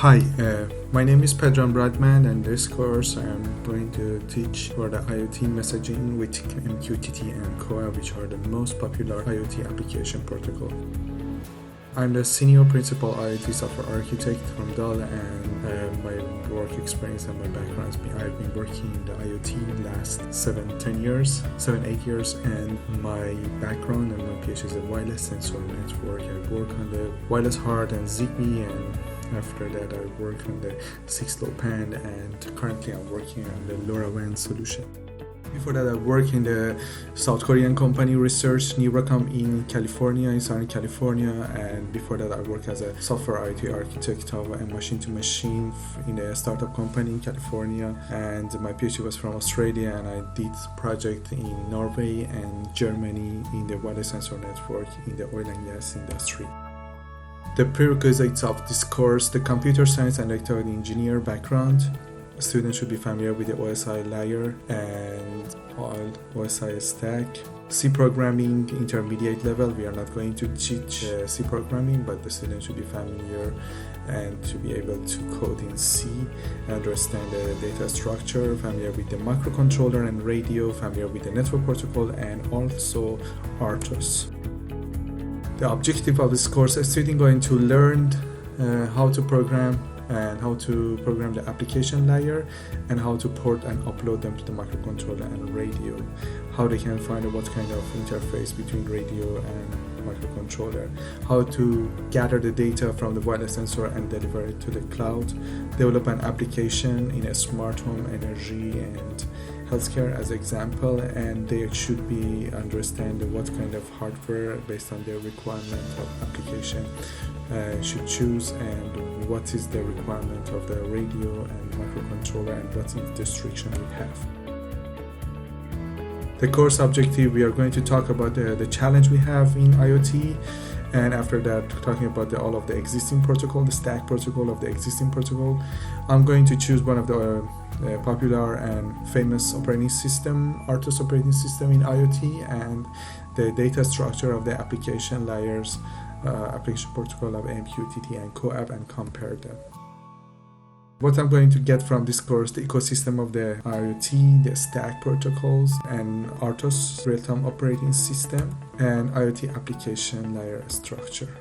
Hi, my name is Pedram Bradman, and this course I'm going to teach for the IoT messaging with MQTT and CoAP, which are the most popular IoT application protocol. I'm the Senior Principal IoT Software Architect from Dell, and my work experience and my background has been I've been working in the IoT last 7-8 years, and my background and my PhD is a wireless sensor network. I work on the wireless HART and Zigbee, and after that I work on the 6LoWPAN, and currently I'm working on the LoRaWAN solution. Before that, I worked in the South Korean company Research Neurocom in California, in Southern California, and before that I worked as a software IoT architect of a machine-to-machine in a startup company in California, and my PhD was from Australia, and I did project in Norway and Germany in the wireless sensor network in the oil and gas industry. The prerequisites of this course: the computer science and electrical engineer background. Students should be familiar with the OSI layer and OSI stack. C programming intermediate level. We are not going to teach C programming, but the students should be familiar and to be able to code in C, understand the data structure, familiar with the microcontroller and radio, familiar with the network protocol, and also RTOS. The objective of this course is students going to learn how to program and how to program the application layer, and how to port and upload them to the microcontroller and radio, how they can find what kind of interface between radio and microcontroller, how to gather the data from the wireless sensor and deliver it to the cloud, develop an application in a smart home, energy, and healthcare as example, and they should be understand what kind of hardware based on their requirement of application should choose, and what is the requirement of the radio and microcontroller, and what is the restriction we have. The course objective, we are going to talk about the challenge we have in IoT, and after that talking about all of the existing protocol, the stack protocol of the existing protocol. I'm going to choose one of the popular and famous operating system, RTOS operating system in IoT, and the data structure of the application layers, application protocol of MQTT and CoAP, and compare them. What I'm going to get from this course: the ecosystem of the IoT, the stack protocols, and RTOS real-time operating system, and IoT application layer structure.